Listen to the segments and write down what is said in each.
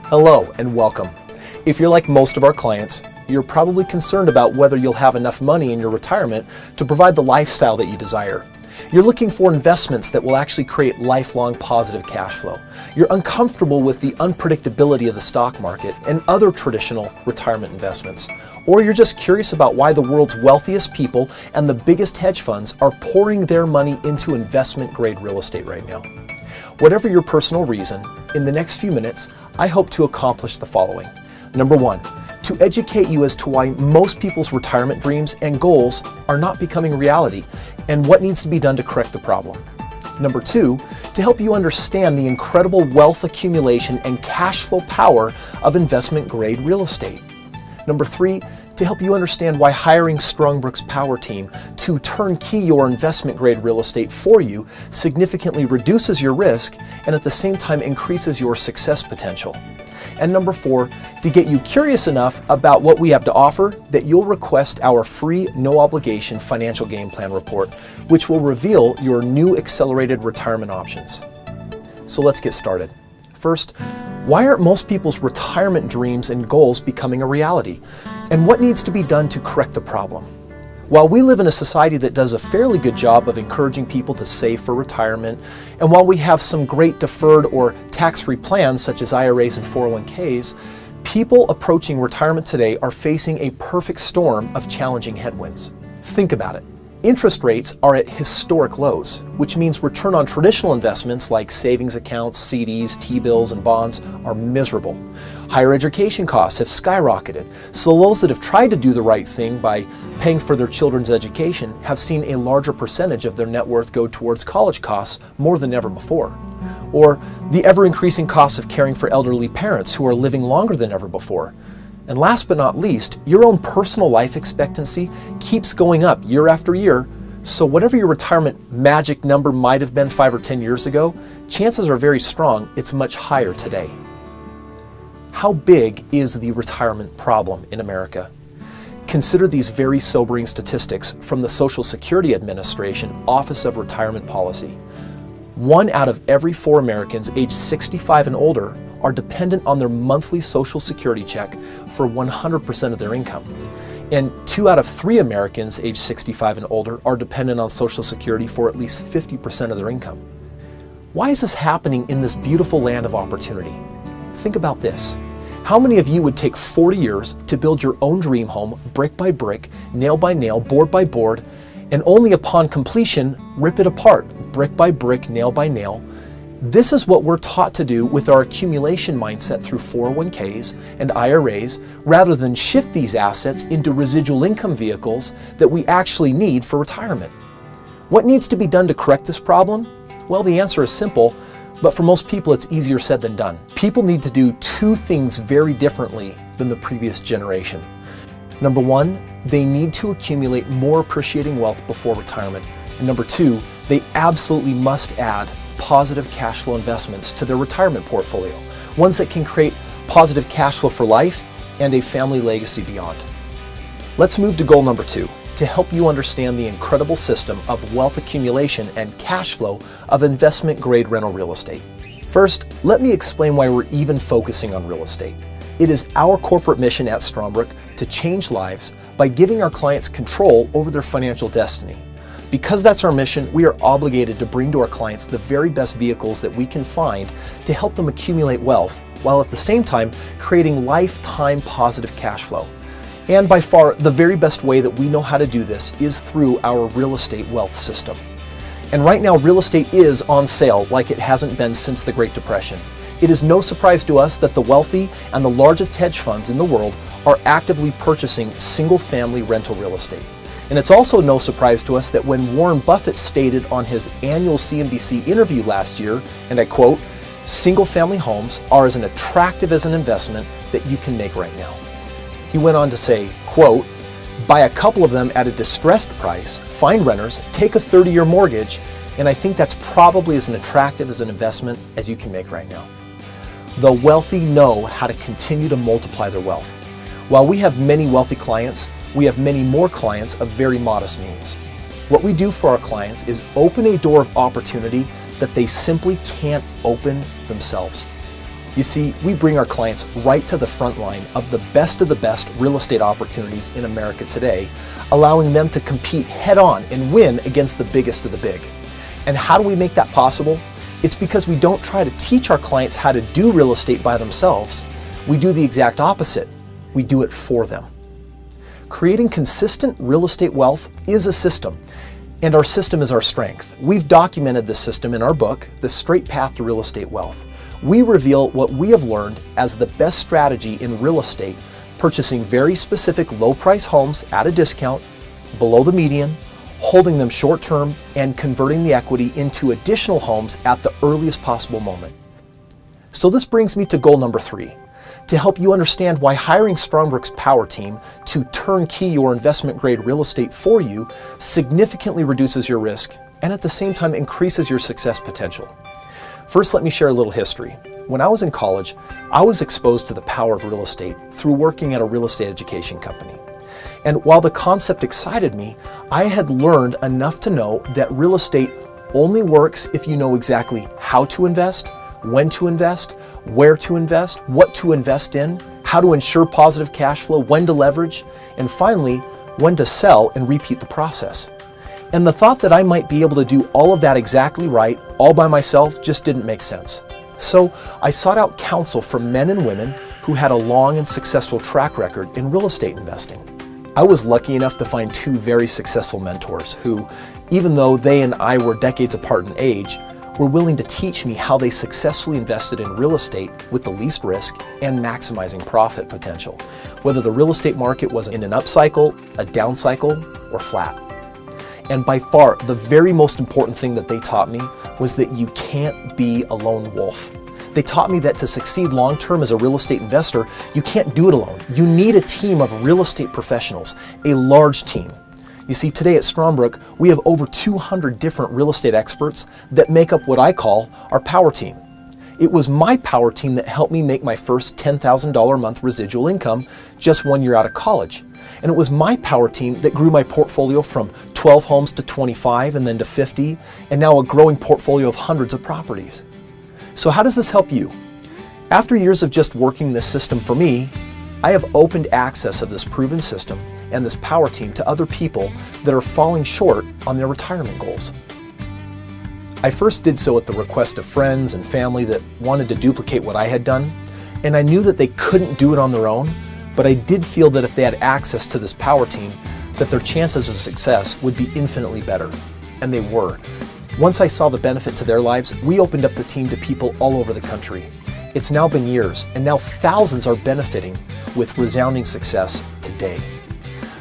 Hello and welcome. If you're like most of our clients, you're probably concerned about whether you'll have enough money in your retirement to provide the lifestyle that you desire. You're looking for investments that will actually create lifelong positive cash flow. You're uncomfortable with the unpredictability of the stock market and other traditional retirement investments. Or you're just curious about why the world's wealthiest people and the biggest hedge funds are pouring their money into investment-grade real estate right now. Whatever your personal reason, in the next few minutes, I hope to accomplish the following. Number one, to educate you as to why most people's retirement dreams and goals are not becoming reality and what needs to be done to correct the problem. Number two, to help you understand the incredible wealth accumulation and cash flow power of investment-grade real estate. Number three, to help you understand why hiring Strongbrook's Power Team to turnkey your investment-grade real estate for you significantly reduces your risk and at the same time increases your success potential. And number four, to get you curious enough about what we have to offer that you'll request our free, no-obligation financial game plan report, which will reveal your new accelerated retirement options. So let's get started. First, why aren't most people's retirement dreams and goals becoming a reality? And what needs to be done to correct the problem? While we live in a society that does a fairly good job of encouraging people to save for retirement, and while we have some great deferred or tax-free plans such as IRAs and 401ks, people approaching retirement today are facing a perfect storm of challenging headwinds. Think about it. Interest rates are at historic lows, which means return on traditional investments like savings accounts, CDs, T-bills, and bonds are miserable. Higher education costs have skyrocketed, so those that have tried to do the right thing by paying for their children's education have seen a larger percentage of their net worth go towards college costs more than ever before. Or the ever-increasing cost of caring for elderly parents who are living longer than ever before. And last but not least, your own personal life expectancy keeps going up year after year, so whatever your retirement magic number might have been 5 or 10 years ago, chances are very strong it's much higher today. How big is the retirement problem in America? Consider these very sobering statistics from the Social Security Administration Office of Retirement Policy. 1 out of every 4 Americans aged 65 and older are dependent on their monthly Social Security check for 100% of their income. And 2 out of 3 Americans aged 65 and older are dependent on Social Security for at least 50% of their income. Why is this happening in this beautiful land of opportunity? Think about this. How many of you would take 40 years to build your own dream home, brick by brick, nail by nail, board by board, and only upon completion, rip it apart, brick by brick, nail by nail? This is what we're taught to do with our accumulation mindset through 401ks and IRAs, rather than shift these assets into residual income vehicles that we actually need for retirement. What needs to be done to correct this problem? Well, the answer is simple, but for most people it's easier said than done. People need to do 2 things very differently than the previous generation. Number 1, they need to accumulate more appreciating wealth before retirement. And number 2, they absolutely must add positive cash flow investments to their retirement portfolio, ones that can create positive cash flow for life and a family legacy beyond. Let's move to goal number 2, to help you understand the incredible system of wealth accumulation and cash flow of investment-grade rental real estate. First, let me explain why we're even focusing on real estate. It is our corporate mission at Strongbrook to change lives by giving our clients control over their financial destiny. Because that's our mission, we are obligated to bring to our clients the very best vehicles that we can find to help them accumulate wealth, while at the same time creating lifetime positive cash flow. And by far, the very best way that we know how to do this is through our real estate wealth system. And right now, real estate is on sale like it hasn't been since the Great Depression. It is no surprise to us that the wealthy and the largest hedge funds in the world are actively purchasing single-family rental real estate. And it's also no surprise to us that when Warren Buffett stated on his annual CNBC interview last year, and I quote, "Single-family homes are as attractive as an investment that you can make right now." He went on to say, quote, "Buy a couple of them at a distressed price, find renters, take a 30-year mortgage, and I think that's probably as attractive as an investment as you can make right now." The wealthy know how to continue to multiply their wealth. While we have many wealthy clients, we have many more clients of very modest means. What we do for our clients is open a door of opportunity that they simply can't open themselves. You see, we bring our clients right to the front line of the best real estate opportunities in America today, allowing them to compete head-on and win against the biggest of the big. And how do we make that possible? It's because we don't try to teach our clients how to do real estate by themselves. We do the exact opposite. We do it for them. Creating consistent real estate wealth is a system, and our system is our strength. We've documented this system in our book, The Straight Path to Real Estate Wealth. We reveal what we have learned as the best strategy in real estate, purchasing very specific low-price homes at a discount, below the median, holding them short-term, and converting the equity into additional homes at the earliest possible moment. So this brings me to goal number 3, to help you understand why hiring Strongbrook's Power Team to turnkey your investment-grade real estate for you significantly reduces your risk and at the same time increases your success potential. First, let me share a little history. When I was in college, I was exposed to the power of real estate through working at a real estate education company. And while the concept excited me, I had learned enough to know that real estate only works if you know exactly how to invest, when to invest, where to invest, what to invest in, how to ensure positive cash flow, when to leverage, and finally, when to sell and repeat the process. And the thought that I might be able to do all of that exactly right, all by myself, just didn't make sense. So I sought out counsel from men and women who had a long and successful track record in real estate investing. I was lucky enough to find 2 very successful mentors who, even though they and I were decades apart in age, were willing to teach me how they successfully invested in real estate with the least risk and maximizing profit potential, whether the real estate market was in an upcycle, a down cycle, or flat. And by far, the very most important thing that they taught me was that you can't be a lone wolf. They taught me that to succeed long-term as a real estate investor, you can't do it alone. You need a team of real estate professionals, a large team. You see, today at Strongbrook, we have over 200 different real estate experts that make up what I call our power team. It was my power team that helped me make my first $10,000 a month residual income just 1 year out of college. And it was my power team that grew my portfolio from 12 homes to 25 and then to 50, and now a growing portfolio of hundreds of properties. So how does this help you? After years of just working this system for me, I have opened access of this proven system and this power team to other people that are falling short on their retirement goals. I first did so at the request of friends and family that wanted to duplicate what I had done, and I knew that they couldn't do it on their own, but I did feel that if they had access to this power team, that their chances of success would be infinitely better. And they were. Once I saw the benefit to their lives, we opened up the team to people all over the country. It's now been years, and now thousands are benefiting with resounding success today.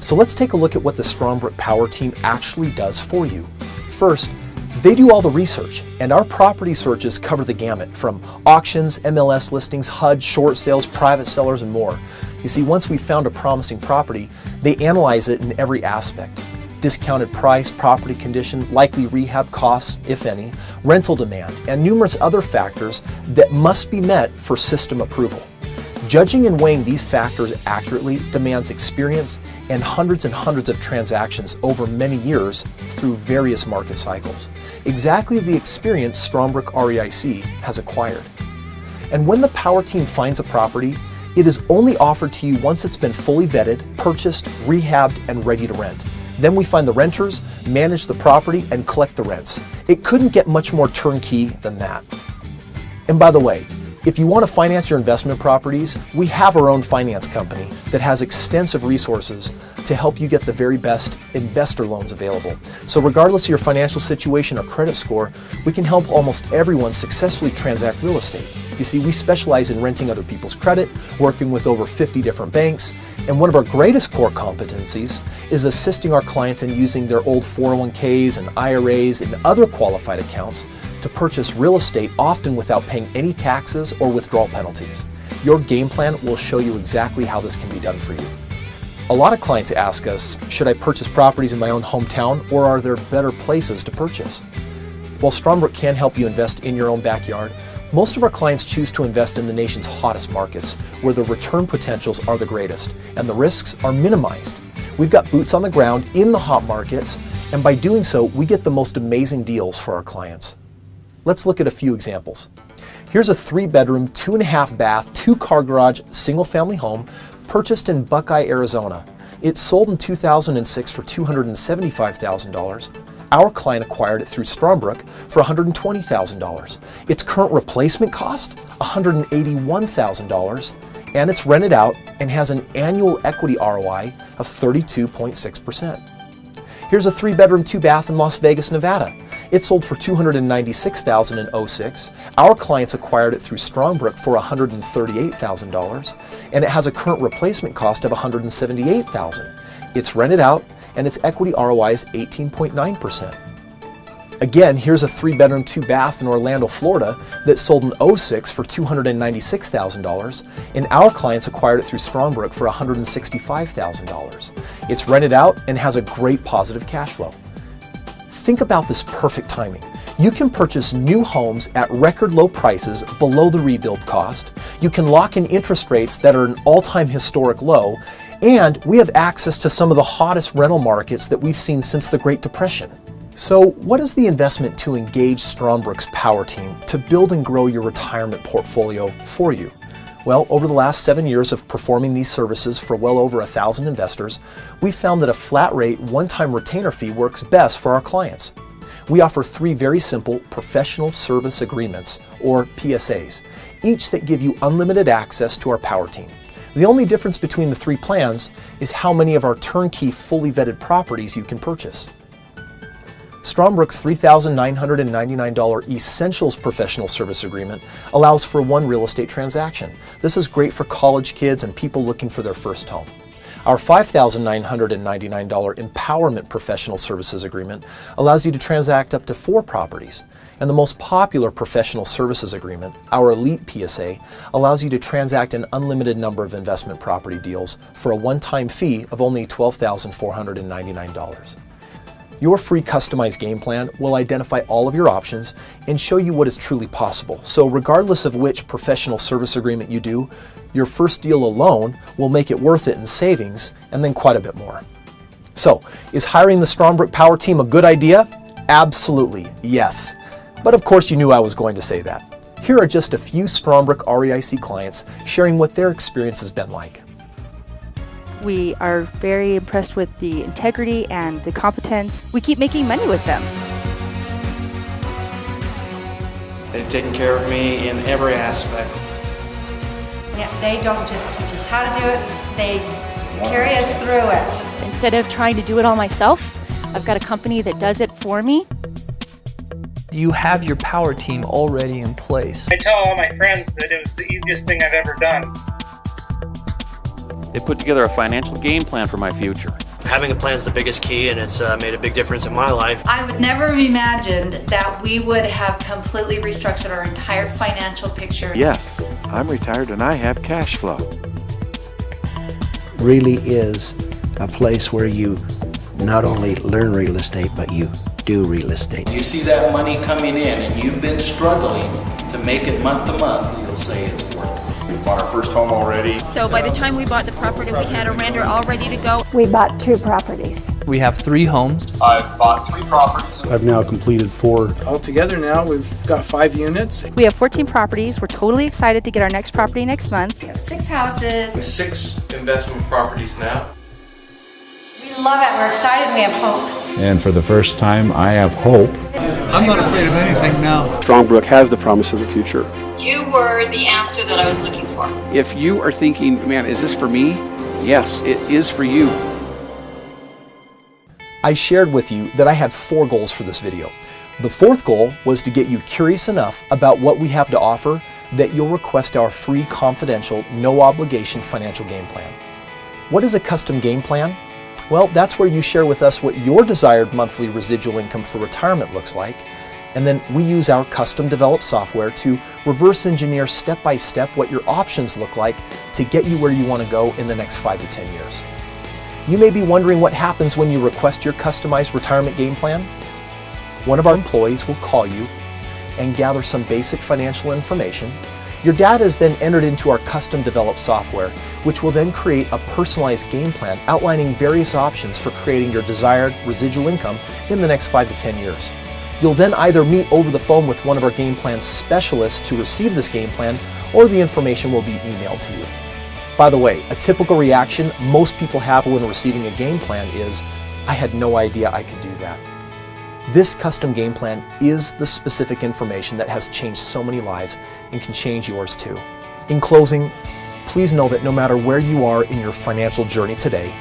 So let's take a look at what the Strongbrook Power Team actually does for you. First, they do all the research, and our property searches cover the gamut from auctions, MLS listings, HUD, short sales, private sellers, and more. You see, once we've found a promising property, they analyze it in every aspect. Discounted price, property condition, likely rehab costs, if any, rental demand, and numerous other factors that must be met for system approval. Judging and weighing these factors accurately demands experience and hundreds of transactions over many years through various market cycles. Exactly the experience Strongbrook REIC has acquired. And when the power team finds a property, it is only offered to you once it's been fully vetted, purchased, rehabbed, and ready to rent. Then we find the renters, manage the property, and collect the rents. It couldn't get much more turnkey than that. And by the way, if you want to finance your investment properties, we have our own finance company that has extensive resources to help you get the very best investor loans available. So regardless of your financial situation or credit score, we can help almost everyone successfully transact real estate. You see, we specialize in renting other people's credit, working with over 50 different banks, and one of our greatest core competencies is assisting our clients in using their old 401ks and IRAs and other qualified accounts to purchase real estate, often without paying any taxes or withdrawal penalties. Your game plan will show you exactly how this can be done for you. A lot of clients ask us, should I purchase properties in my own hometown, or are there better places to purchase? While Strongbrook can help you invest in your own backyard, most of our clients choose to invest in the nation's hottest markets, where the return potentials are the greatest and the risks are minimized. We've got boots on the ground in the hot markets, and by doing so, we get the most amazing deals for our clients. Let's look at a few examples. Here's a 3-bedroom, 2.5-bath, 2-car garage, single-family home purchased in Buckeye, Arizona. It sold in 2006 for $275,000. Our client acquired it through Strongbrook for $120,000. Its current replacement cost, $181,000, and it's rented out and has an annual equity ROI of 32.6%. Here's a 3-bedroom, 2-bath in Las Vegas, Nevada. It sold for $296,000 in 2006. Our clients acquired it through Strongbrook for $138,000, and it has a current replacement cost of $178,000. It's rented out, and its equity ROI is 18.9%. Again, here's a 3-bedroom, 2-bath in Orlando, Florida that sold in 2006 for $296,000, and our clients acquired it through Strongbrook for $165,000. It's rented out and has a great positive cash flow. Think about this perfect timing. You can purchase new homes at record low prices below the rebuild cost. You can lock in interest rates that are an all-time historic low, and we have access to some of the hottest rental markets that we've seen since the Great Depression. So what is the investment to engage Strongbrook's power team to build and grow your retirement portfolio for you? Well, over the last 7 years of performing these services for well over 1,000 investors, we've found that a flat rate, one-time retainer fee works best for our clients. We offer 3 very simple professional service agreements, or PSAs, each that give you unlimited access to our power team. The only difference between the 3 plans is how many of our turnkey, fully vetted properties you can purchase. Strongbrook's $3,999 Essentials Professional Service Agreement allows for one real estate transaction. This is great for college kids and people looking for their first home. Our $5,999 Empowerment Professional Services Agreement allows you to transact up to 4 properties. And the most popular professional services agreement, our Elite PSA, allows you to transact an unlimited number of investment property deals for a one-time fee of only $12,499. Your free customized game plan will identify all of your options and show you what is truly possible. So regardless of which professional service agreement you do, your first deal alone will make it worth it in savings and then quite a bit more. So, is hiring the Strongbrook Power Team a good idea? Absolutely, yes. But of course you knew I was going to say that. Here are just a few Strongbrook REIC clients sharing what their experience has been like. We are very impressed with the integrity and the competence. We keep making money with them. They've taken care of me in every aspect. Yeah, they don't just teach us how to do it, they carry us through it. Instead of trying to do it all myself, I've got a company that does it for me. You have your power team already in place. I tell all my friends that it was the easiest thing I've ever done. They put together a financial game plan for my future. Having a plan is the biggest key, and it's made a big difference in my life. I would never have imagined that we would have completely restructured our entire financial picture. Yes, I'm retired and I have cash flow. Really is a place where you not only learn real estate, but you do real estate. You see that money coming in and you've been struggling to make it month to month, you'll say it's worth it. We bought our first home already. So by the time we bought the property, we had a renter all ready to go. We bought 2 properties. We have 3 homes. I've bought 3 properties. I've now completed 4. Altogether now we've got 5 units. We have 14 properties. We're totally excited to get our next property next month. We have 6 houses. 6 investment properties now. We love it, we're excited, we have hope. And for the first time, I have hope. I'm not afraid of anything now. Strongbrook has the promise of the future. You were the answer that I was looking for. If you are thinking, man, is this for me? Yes, it is for you. I shared with you that I had 4 goals for this video. The 4th goal was to get you curious enough about what we have to offer that you'll request our free, confidential, no obligation financial game plan. What is a custom game plan? Well, that's where you share with us what your desired monthly residual income for retirement looks like, and then we use our custom developed software to reverse engineer step by step what your options look like to get you where you want to go in the next 5 to 10 years. You may be wondering what happens when you request your customized retirement game plan. One of our employees will call you and gather some basic financial information. Your data is then entered into our custom developed software, which will then create a personalized game plan outlining various options for creating your desired residual income in the next 5 to 10 years. You'll then either meet over the phone with one of our game plan specialists to receive this game plan, or the information will be emailed to you. By the way, a typical reaction most people have when receiving a game plan is, I had no idea I could do that. This custom game plan is the specific information that has changed so many lives and can change yours too. In closing, please know that no matter where you are in your financial journey today,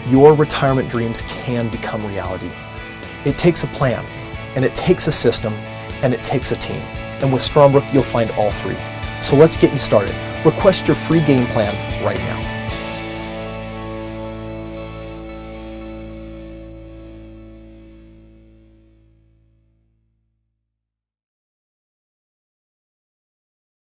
your retirement dreams can become reality. It takes a plan, and it takes a system, and it takes a team. And with Strongbrook, you'll find all three. So let's get you started. Request your free game plan right now.